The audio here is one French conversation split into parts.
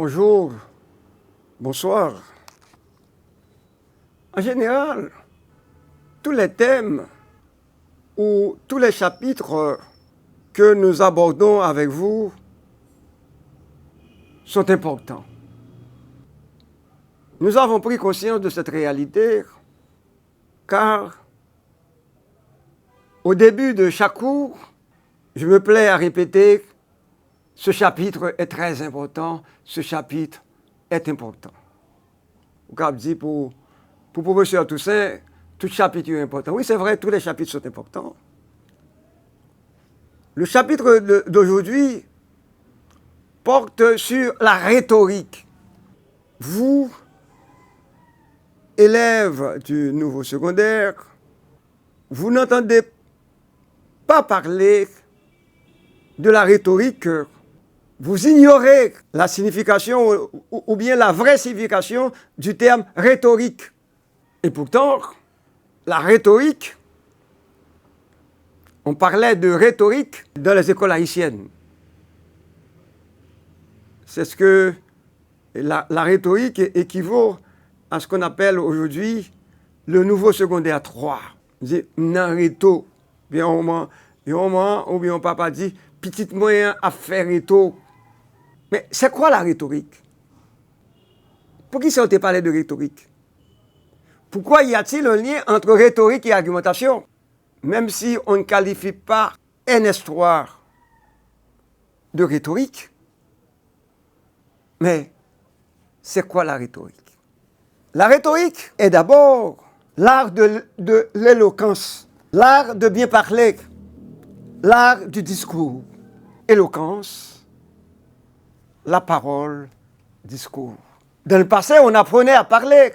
bonjour, bonsoir. En général, tous les thèmes ou tous les chapitres que nous abordons avec vous sont importants. Nous avons pris conscience de cette réalité car au début de chaque cours, je me plais à répéter ce chapitre est très important, ce chapitre est important. Vous avez dit pour professeur Toussaint, tout chapitre est important. Oui, c'est vrai, tous les chapitres sont importants. Le chapitre d'aujourd'hui porte sur la rhétorique. Vous, élèves du nouveau secondaire, vous n'entendez pas parler de la rhétorique. Vous ignorez la signification ou bien la vraie signification du terme rhétorique. Et pourtant, la rhétorique, on parlait de rhétorique dans les écoles haïtiennes. C'est ce que la rhétorique équivaut à ce qu'on appelle aujourd'hui le nouveau secondaire 3. On dit nan rhéto. Bien au moins, ou bien papa dit petit moyen à faire rhéto. Mais c'est quoi la rhétorique? Pour qui ça on te parlé de rhétorique? Pourquoi y a-t-il un lien entre rhétorique et argumentation? Même si on ne qualifie pas une histoire de rhétorique, mais c'est quoi la rhétorique? La rhétorique est d'abord l'art de l'éloquence, l'art de bien parler, l'art du discours. Éloquence, la parole, discours. Dans le passé, on apprenait à parler.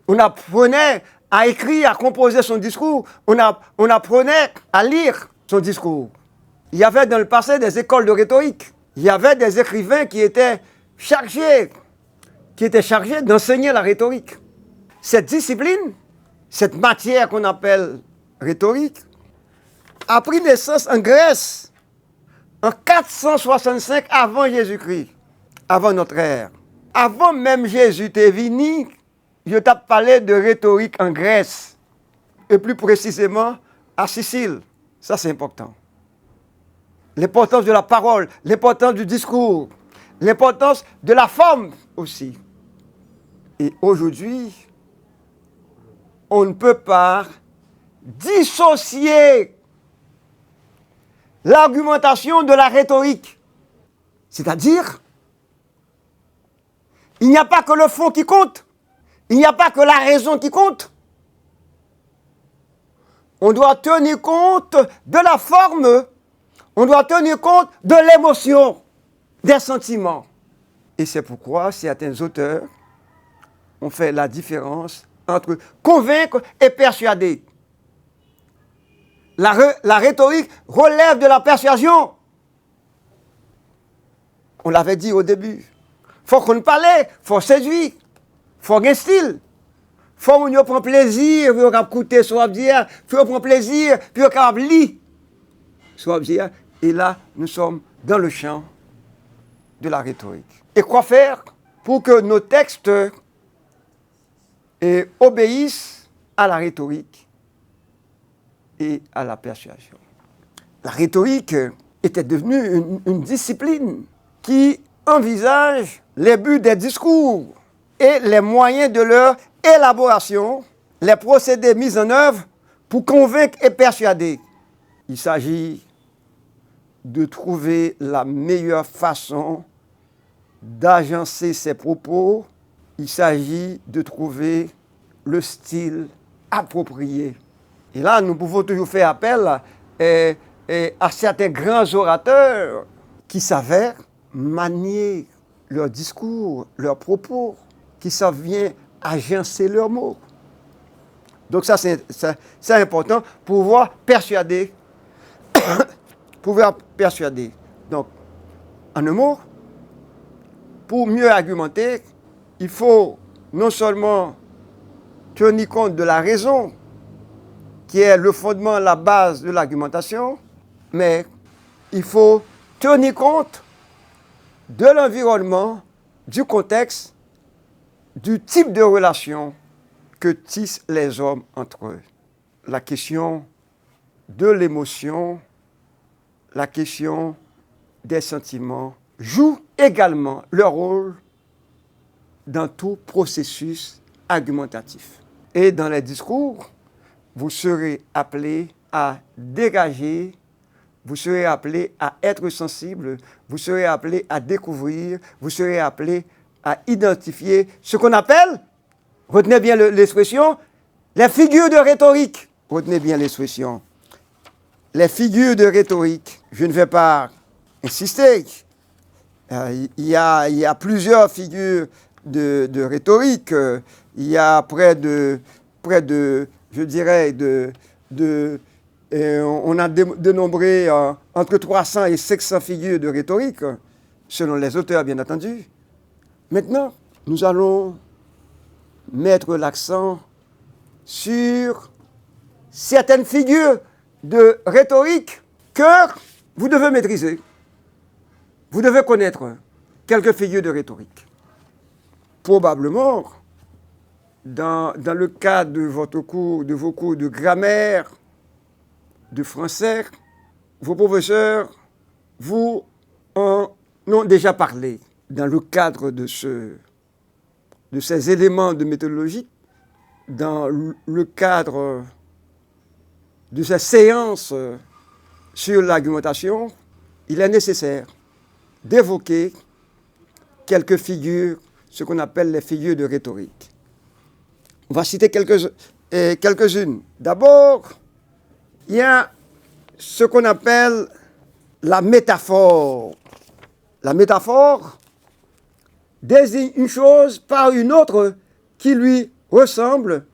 On apprenait à écrire, à composer son discours. On apprenait à lire son discours. Il y avait dans le passé des écoles de rhétorique. Il y avait des écrivains qui étaient chargés d'enseigner la rhétorique. Cette discipline, cette matière qu'on appelle rhétorique, a pris naissance en Grèce en 465 avant Jésus-Christ, avant notre ère. Avant même Jésus t'est venu, je t'ai parlé de rhétorique en Grèce, et plus précisément à Sicile. Ça, c'est important. L'importance de la parole, l'importance du discours, l'importance de la forme aussi. Et aujourd'hui, on ne peut pas dissocier l'argumentation de la rhétorique. C'est-à-dire, il n'y a pas que le fond qui compte. Il n'y a pas que la raison qui compte. On doit tenir compte de la forme. On doit tenir compte de l'émotion, des sentiments. Et c'est pourquoi certains auteurs ont fait la différence entre convaincre et persuader. La rhétorique relève de la persuasion. On l'avait dit au début. Faut qu'on parle, faut séduire, faut un style. Faut qu'on prenne plaisir, puis on va écouter, soit dire, puis on prend plaisir, puis on va lire. Soit dire, et là, nous sommes dans le champ de la rhétorique. Et quoi faire pour que nos textes obéissent à la rhétorique et à la persuasion? La rhétorique était devenue une discipline qui envisage les buts des discours et les moyens de leur élaboration, les procédés mis en œuvre pour convaincre et persuader. Il s'agit de trouver la meilleure façon d'agencer ses propos. Il s'agit de trouver le style approprié. Et là, nous pouvons toujours faire appel à certains grands orateurs qui savaient manier leur discours, leurs propos, qui savent bien agencer leurs mots. Donc ça, c'est important pour pouvoir persuader. Donc, en un mot, pour mieux argumenter, il faut non seulement tenir compte de la raison, qui est le fondement, la base de l'argumentation, mais il faut tenir compte de l'environnement, du contexte, du type de relation que tissent les hommes entre eux. La question de l'émotion, la question des sentiments joue également leur rôle dans tout processus argumentatif. Et dans les discours, vous serez appelé à dégager, vous serez appelé à être sensible, vous serez appelé à découvrir, vous serez appelé à identifier ce qu'on appelle, retenez bien l'expression, les figures de rhétorique. Retenez bien l'expression. Les figures de rhétorique, je ne vais pas insister. Il y a plusieurs figures de rhétorique. Il y a près de je dirais, on a dénombré entre 300 et 500 figures de rhétorique, selon les auteurs, bien entendu. Maintenant, nous allons mettre l'accent sur certaines figures de rhétorique que vous devez maîtriser. Vous devez connaître quelques figures de rhétorique. Probablement, dans le cadre de votre cours, de vos cours de grammaire, de français, vos professeurs vous en ont déjà parlé. Dans le cadre de ces éléments de méthodologie, dans le cadre de ces séances sur l'argumentation, il est nécessaire d'évoquer quelques figures, ce qu'on appelle les figures de rhétorique. On va citer quelques-unes. D'abord, il y a ce qu'on appelle la métaphore. La métaphore désigne une chose par une autre qui lui ressemble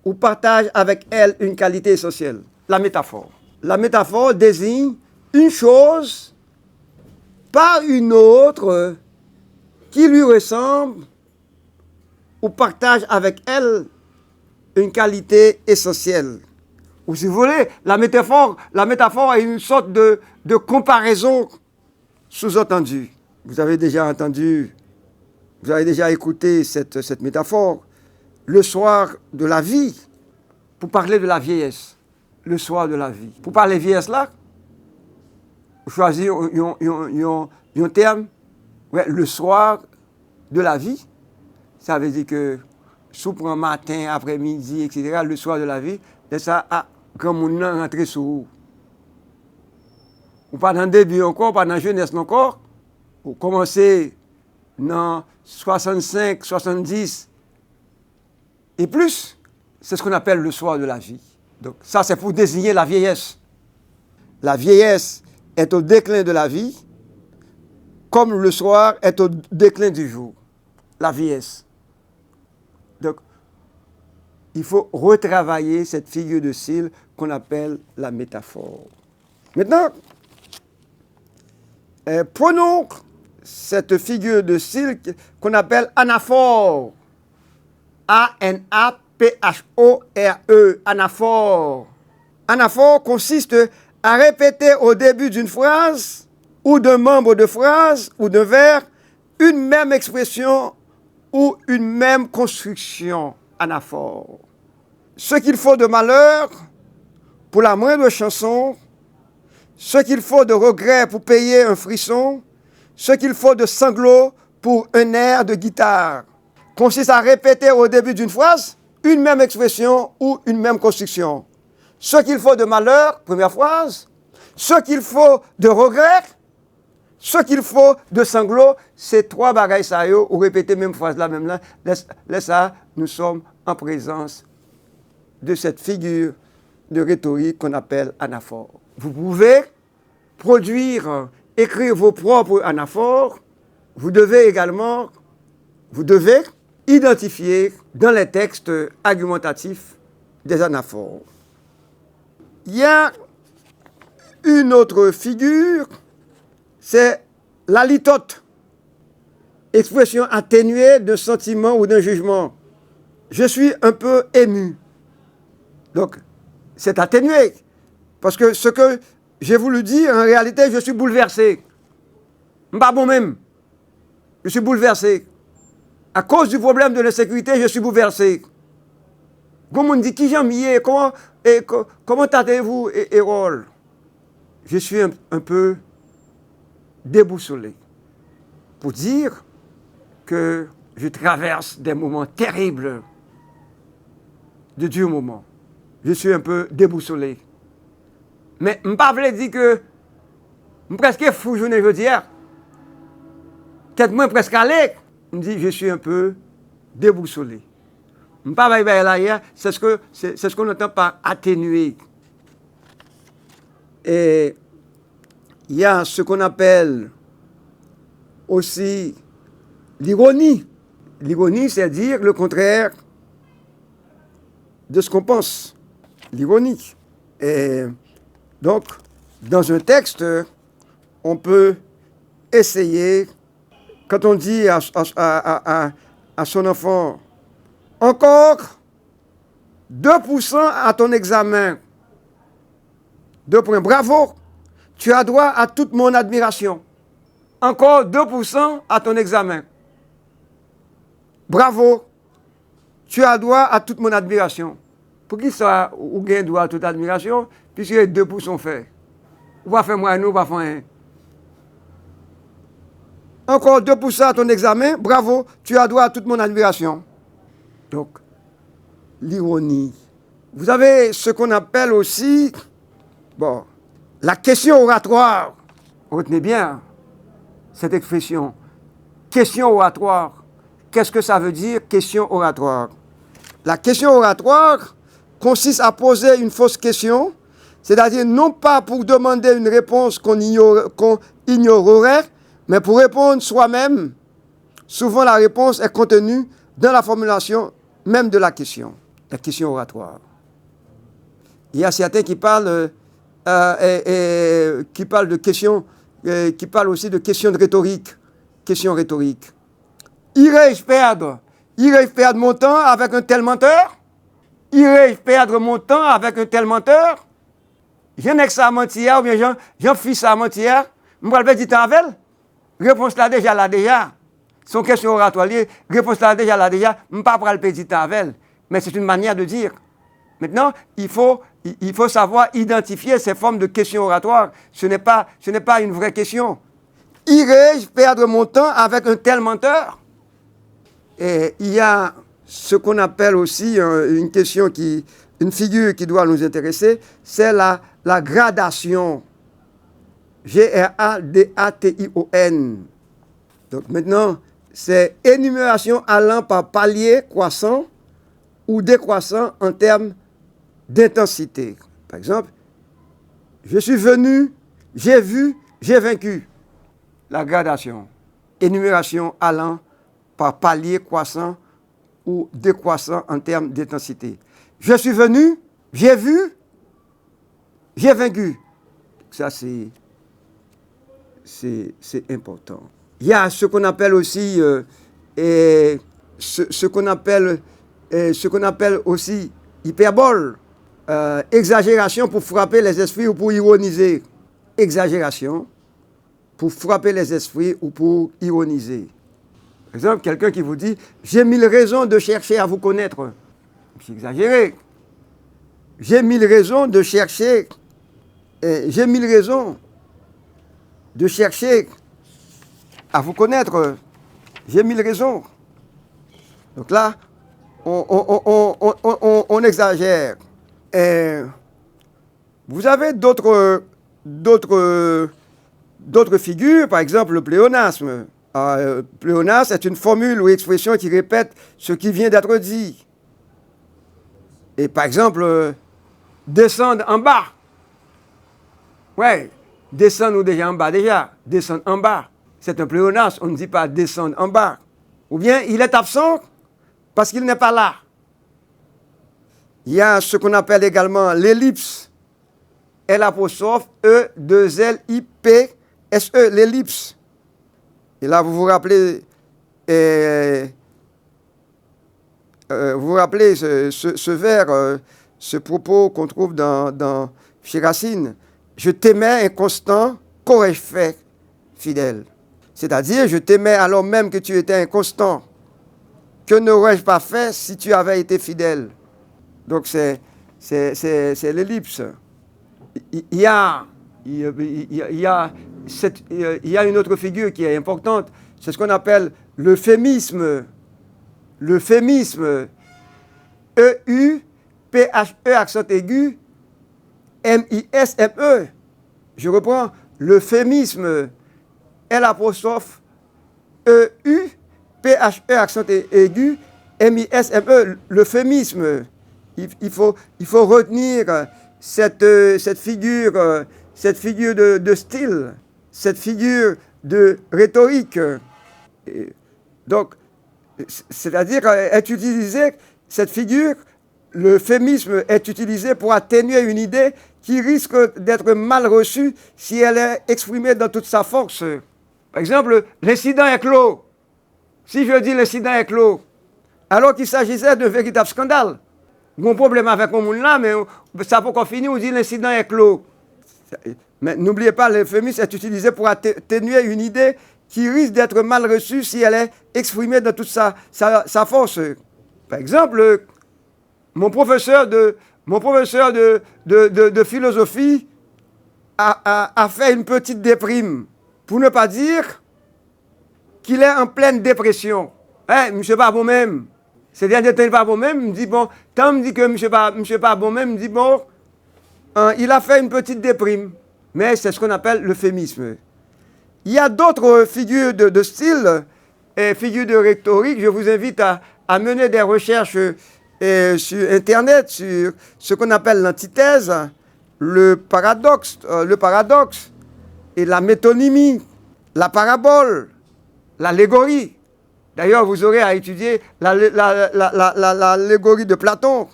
ou partage avec elle une qualité essentielle. La métaphore. La métaphore désigne une chose par une autre qui lui ressemble ou partage avec elle une qualité essentielle. Ou si vous voulez, la métaphore est une sorte de comparaison sous-entendue. Vous avez déjà écouté cette métaphore. Le soir de la vie, pour parler de la vieillesse. Le soir de la vie. Pour parler de vieillesse là, vous choisissez un terme. Ouais, le soir de la vie, ça veut dire que soupe un matin, après-midi, etc., le soir de la vie, c'est ça, quand on rentre sur vous. Ou pas dans le début encore, pas dans la jeunesse encore, vous commencez dans 65, 70 et plus, c'est ce qu'on appelle le soir de la vie. Donc ça, c'est pour désigner la vieillesse. La vieillesse est au déclin de la vie, comme le soir est au déclin du jour. La vieillesse. Donc, il faut retravailler cette figure de style qu'on appelle la métaphore. Maintenant, prenons cette figure de style qu'on appelle anaphore. A-N-A-P-H-O-R-E. Anaphore. Anaphore consiste à répéter au début d'une phrase ou d'un membre de phrase ou d'un vers une même expression ou une même construction. Anaphore. Ce qu'il faut de malheur pour la moindre chanson, ce qu'il faut de regret pour payer un frisson, ce qu'il faut de sanglots pour un air de guitare, consiste à répéter au début d'une phrase une même expression ou une même construction. Ce qu'il faut de malheur, première phrase, ce qu'il faut de regret, ce qu'il faut de sanglots, c'est trois bagailles ça yo, ou répéter même phrase là, même là, laisse ça, nous sommes en présence de cette figure de rhétorique qu'on appelle anaphore. Vous pouvez produire, écrire vos propres anaphores. Vous devez identifier dans les textes argumentatifs des anaphores. Il y a une autre figure, c'est la litote, expression atténuée d'un sentiment ou d'un jugement. Je suis un peu ému. Donc, c'est atténué. Parce que ce que j'ai voulu dire, en réalité, je suis bouleversé. Pas bon même. Je suis bouleversé. À cause du problème de l'insécurité, je suis bouleversé. Comme on dit, qui j'aime hier, comment tâtez-vous, Hérol? Je suis un peu déboussolé. Pour dire que je traverse des moments terribles, de durs moments. Je suis un peu déboussolé. Mais je ne peux pas dire que je suis presque fou, je veux dire. Peut-être moins presque allé. Je me dis, je suis un peu déboussolé. Je ne peux pas dire là, c'est ce qu'on entend par atténuer. Et il y a ce qu'on appelle aussi l'ironie. L'ironie, c'est dire le contraire de ce qu'on pense. L'ironie. Et donc, dans un texte, on peut essayer, quand on dit à son enfant, encore 2% à ton examen, 2 points, bravo, tu as droit à toute mon admiration. Encore 2% à ton examen. Bravo, tu as droit à toute mon admiration. Pour qui ça, ou gain droit à toute admiration, puisque les 2% faits. Ou pas faire moins, nous, pas faire un. Encore 2% à ton examen, bravo, tu as droit à toute mon admiration. Donc, l'ironie. Vous avez ce qu'on appelle aussi, la question oratoire. Retenez bien cette expression. Question oratoire. Qu'est-ce que ça veut dire, question oratoire? La question oratoire consiste à poser une fausse question, c'est-à-dire non pas pour demander une réponse qu'on ignorerait, mais pour répondre soi-même. Souvent, la réponse est contenue dans la formulation même de la question oratoire. Il y a certains qui parlent, de questions, qui parlent aussi de questions de rhétorique. Questions rhétoriques. Irais-je perdre mon temps avec un tel menteur? Irais-je perdre mon temps avec un tel menteur? J'en ai que ça mentir, ou bien j'en fais ça mentir, je vais perdre du temps avec elle. Réponse là déjà. Son question oratoire, réponse là déjà, je ne vais pas perdre du temps avec elle. Mais c'est une manière de dire. Maintenant, il faut savoir identifier ces formes de questions oratoires. Ce n'est pas une vraie question. Irais-je perdre mon temps avec un tel menteur? Et il y a ce qu'on appelle aussi une figure qui doit nous intéresser, c'est la gradation. G-R-A-D-A-T-I-O-N. Donc maintenant, c'est énumération allant par palier croissant ou décroissant en termes d'intensité. Par exemple, je suis venu, j'ai vu, j'ai vaincu. La gradation. Énumération allant par palier croissant ou décroissant en termes d'intensité. Je suis venu, j'ai vu, j'ai vaincu. Ça, c'est important. Il y a ce qu'on appelle aussi, ce qu'on appelle aussi hyperbole, exagération pour frapper les esprits ou pour ironiser. Exagération pour frapper les esprits ou pour ironiser. Par exemple, quelqu'un qui vous dit « J'ai 1000 raisons de chercher à vous connaître ». C'est exagéré. J'ai 1000 raisons de chercher. J'ai 1000 raisons de chercher à vous connaître. J'ai 1000 raisons. Donc là, on exagère. Et vous avez d'autres figures, par exemple le pléonasme. Pléonasme est une formule ou expression qui répète ce qui vient d'être dit. Et par exemple, descendre en bas. Ouais, descendre ou déjà en bas déjà. Descendre en bas. C'est un pléonasme. On ne dit pas descendre en bas. Ou bien il est absent parce qu'il n'est pas là. Il y a ce qu'on appelle également l'ellipse. L'apostrophe E2LIPSE, l'ellipse. Et là, vous vous rappelez ce vers, ce propos qu'on trouve chez Racine. Je t'aimais inconstant, qu'aurais-je fait, fidèle? C'est-à-dire, je t'aimais alors même que tu étais inconstant. Que n'aurais-je pas fait si tu avais été fidèle? Donc c'est l'ellipse. Il y a une autre figure qui est importante, c'est ce qu'on appelle l'euphémisme. L'euphémisme. E-U-P-H-E accent aigu, M-I-S-M-E. Je reprends. L'euphémisme. L', E-U-P-H-E accent aigu, M-I-S-M-E. L'euphémisme. Il faut retenir cette figure de style, cette figure de rhétorique. Donc, c'est-à-dire, est utilisée, cette figure, l'euphémisme est utilisé pour atténuer une idée qui risque d'être mal reçue si elle est exprimée dans toute sa force. Par exemple, l'incident est clos. Si je dis l'incident est clos, alors qu'il s'agissait d'un véritable scandale. Mon problème avec mon monde là, mais ça peut qu'on finisse, on dit l'incident est clos. Mais n'oubliez pas, l'euphémisme est utilisé pour atténuer une idée qui risque d'être mal reçue si elle est exprimée dans toute sa force. Par exemple, mon professeur de philosophie a fait une petite déprime, pour ne pas dire qu'il est en pleine dépression. Monsieur pas bon même. C'est-à-dire que pas bon même, me dit bon, tant me dit que monsieur pas bon même, me dit bon, il a fait une petite déprime. Mais c'est ce qu'on appelle l'euphémisme. Il y a d'autres figures de style et figures de rhétorique. Je vous invite à mener des recherches sur Internet, sur ce qu'on appelle l'antithèse, le paradoxe et la métonymie, la parabole, l'allégorie. D'ailleurs, vous aurez à étudier l'allégorie de Platon,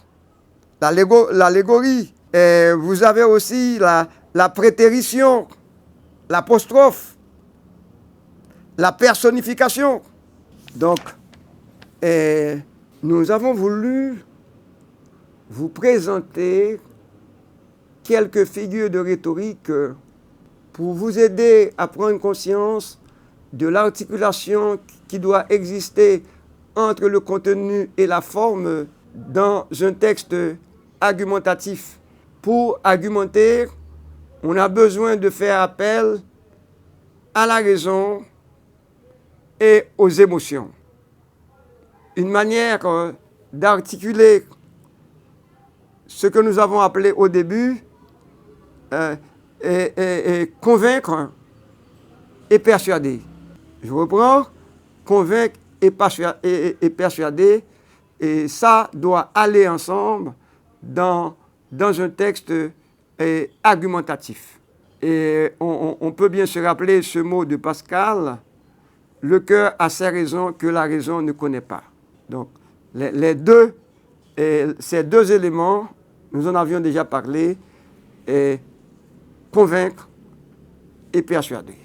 l'allégorie. Et vous avez aussi la prétérition, l'apostrophe, la personnification. Donc, nous avons voulu vous présenter quelques figures de rhétorique pour vous aider à prendre conscience de l'articulation qui doit exister entre le contenu et la forme dans un texte argumentatif. Pour argumenter, on a besoin de faire appel à la raison et aux émotions. Une manière d'articuler ce que nous avons appelé au début convaincre et persuader. Je reprends, convaincre et persuader, et ça doit aller ensemble dans un texte argumentatif. Et on peut bien se rappeler ce mot de Pascal, le cœur a ses raisons que la raison ne connaît pas. Donc, ces deux éléments, nous en avions déjà parlé, convaincre et persuader.